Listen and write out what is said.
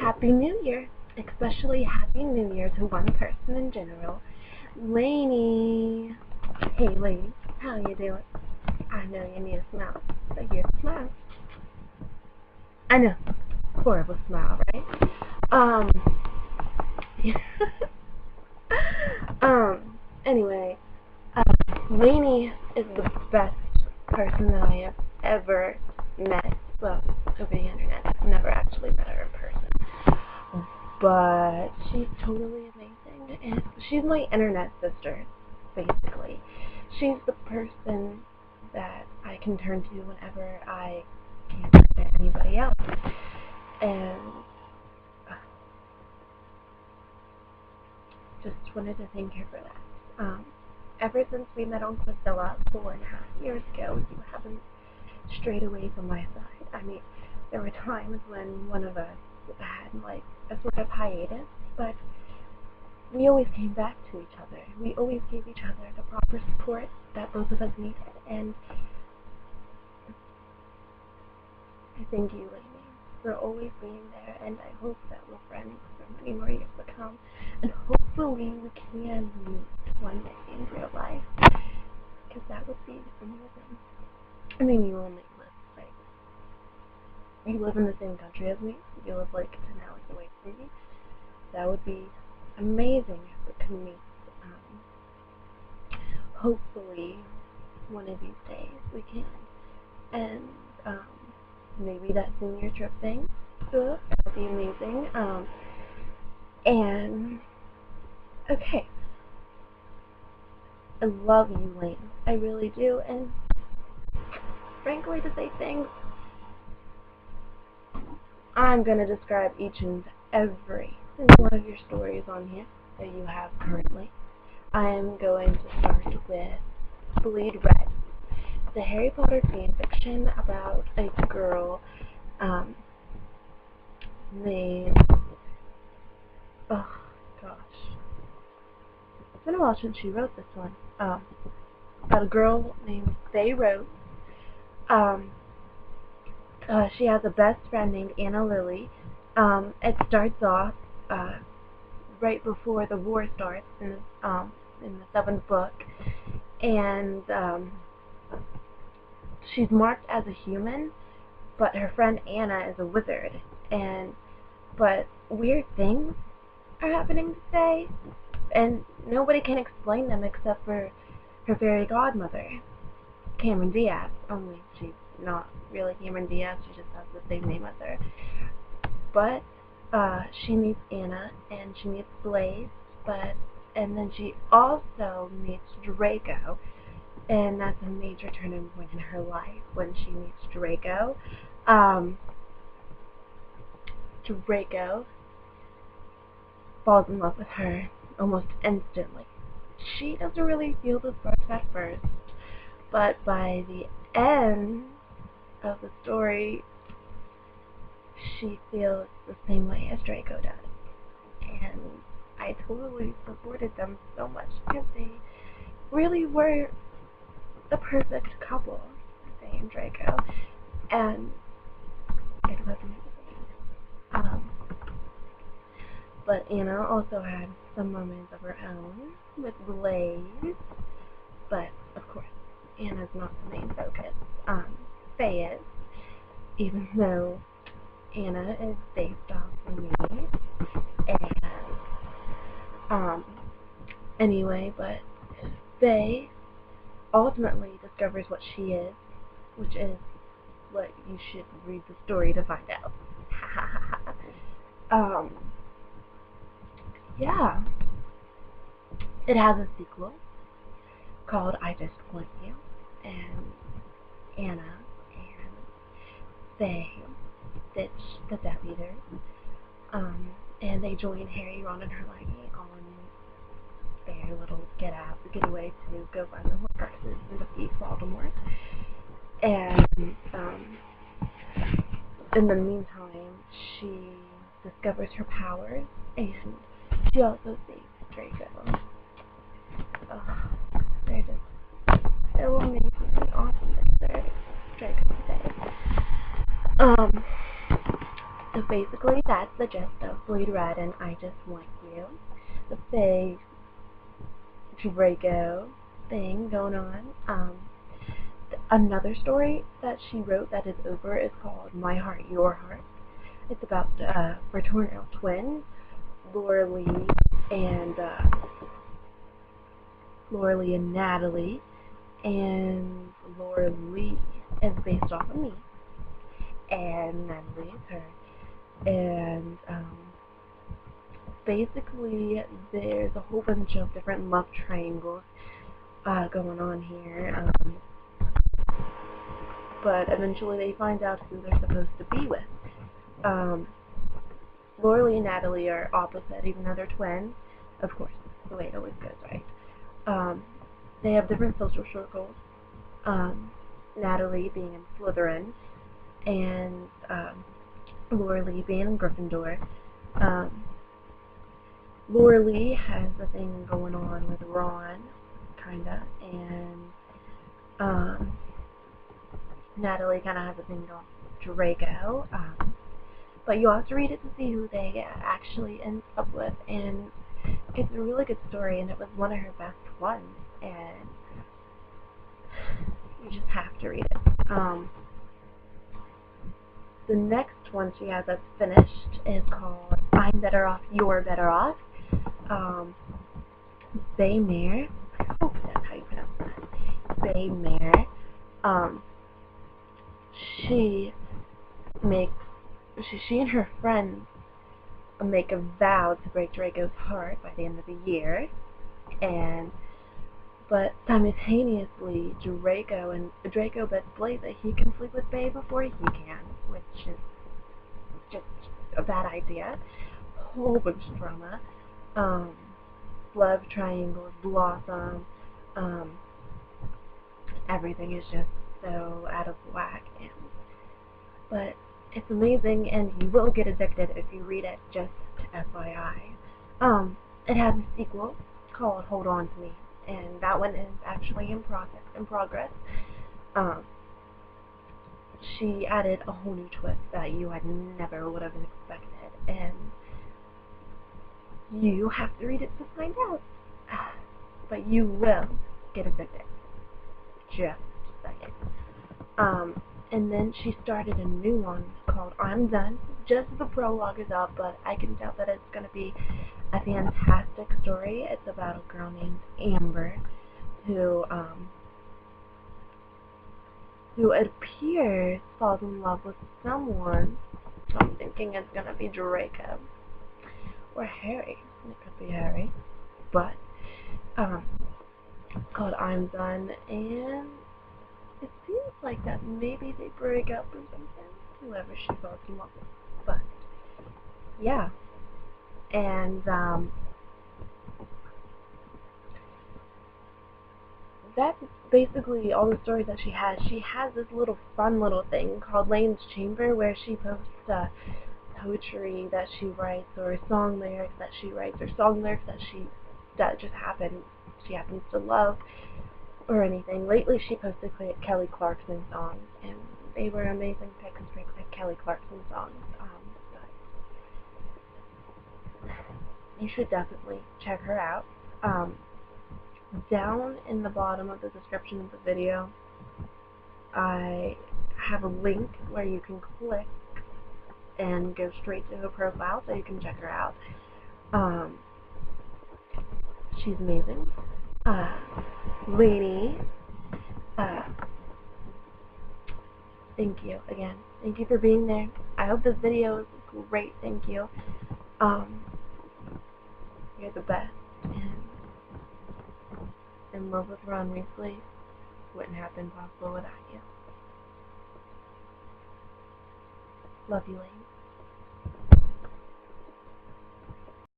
Happy New Year, especially Happy New Year to one person in general, Lainey. Hey lady, how you doing? I know you need a smile, but here's a smile. I know, horrible smile, right? Anyway, Lainey is the best person that I have ever met. Well, over the internet. I've never actually met her in person. But she's totally amazing. And she's my internet sister, basically. She's the person that I can turn to whenever I can't turn to anybody else. And just wanted to thank her for that. Ever since we met on Quizilla 4.5 years ago, you haven't strayed away from my side. I mean, there were times when one of us had like a sort of hiatus, but we always came back to each other. We always gave each other the proper support that both of us needed, and I thank you, Lainey, for always being there, and I hope that we're friends for many more years to come, and hopefully we can meet one day in real life, because that would be amazing. I mean, you only live, like, you live in the same country as me, you live like 10 hours away from me. That would be amazing if we could meet. Hopefully, one of these days we can. And maybe that senior trip thing, that would be amazing. And, okay. I love you, Lane. I really do, and frankly, to say things, I'm going to describe each and every single one of your stories on here that you have currently. I am going to start with Bleed Red, the Harry Potter fanfiction about a girl named, oh gosh, it's been a while since she wrote this one, about a girl named Faye Rose. She has a best friend named Anna Lily. It starts off right before the war starts in the 7th book, and she's marked as a human, but her friend Anna is a wizard, but weird things are happening to Faye, and nobody can explain them except for her fairy godmother, Cameron Diaz, only she's not really Cameron Diaz, she just has the same name as her. But she meets Anna, and she meets Blaze, and then she also meets Draco, and that's a major turning point in her life when she meets Draco. Draco falls in love with her almost instantly. She doesn't really feel the sparks at first, but by the end of the story, she feels the same way as Draco does. And I totally supported them so much because they really were the perfect couple, Faye and Draco. And it was amazing. But Anna also had some moments of her own with Blaze, but of course, Anna's not the main focus. Faye is, even though Anna is based off of me, and anyway, but Faye ultimately discovers what she is, which is what you should read the story to find out. Yeah, it has a sequel called I Just Want You, and Anna and Faye ditch the Death Eaters, and they join Harry, Ron, and Hermione on their little getaway to go find the Horcruxes and defeat Voldemort. And in the meantime, she discovers her powers, and she also saves Draco. They're just so amazingly awesome together, Draco and Faye. So basically, that's the gist of Bleed Red, and I just want you. The big Draco thing going on. Another story that she wrote that is over is called My Heart, Your Heart. It's about fraternal twins, Laura Lee and Natalie, and Laura Lee is based off of me, and Natalie is her. And basically, there's a whole bunch of different love triangles going on here. But eventually they find out who they're supposed to be with. Laura Lee and Natalie are opposite, even though they're twins. Of course, that's the way it always goes, right? They have different social circles. Natalie being in Slytherin, and Laura Lee being in Gryffindor. Laura Lee has a thing going on with Ron, kinda, and Natalie kind of has a thing going with Draco. But you have to read it to see who they actually end up with, and it's a really good story, and it was one of her best ones, and you just have to read it. The next one she has that's finished is called I'm Better Off, You're Better Off. Baymare, I hope that's how you pronounce that. Baymare. She and her friends make a vow to break Draco's heart by the end of the year, but simultaneously Draco bets Blade that he can sleep with Bay before he can, which is just a bad idea. Whole bunch of drama. Love triangles blossom. Everything is just so out of whack, but it's amazing, and you will get addicted if you read it, just FYI. It has a sequel called Hold On To Me, and that one is actually in progress. She added a whole new twist that you had never would have expected, and you have to read it to find out. But you will get addicted. Just saying. And then she started a new one called I'm Done. Just the prologue is out, but I can tell that it's going to be a fantastic story. It's about a girl named Amber who it appears falls in love with someone. So I'm thinking it's going to be Draco or Harry. It could be Harry, but called I'm Done, and it seems like that maybe they break up or something, whoever she falls in love with. But yeah, and that's basically all the stories that she has. She has this fun little thing called Lane's Chamber, where she posts poetry that she writes, or song lyrics that she writes, or song lyrics that just she happens to love, or anything. Lately she posted Kelly Clarkson songs, and they were amazing picks like Kelly Clarkson songs. But you should definitely check her out. Down in the bottom of the description of the video, I have a link where you can click and go straight to her profile so you can check her out. She's amazing. Lainey, thank you again. Thank you for being there. I hope this video is great. Thank you. You're the best. And in love with Ron Weasley wouldn't have been possible without you. Love you, Lane.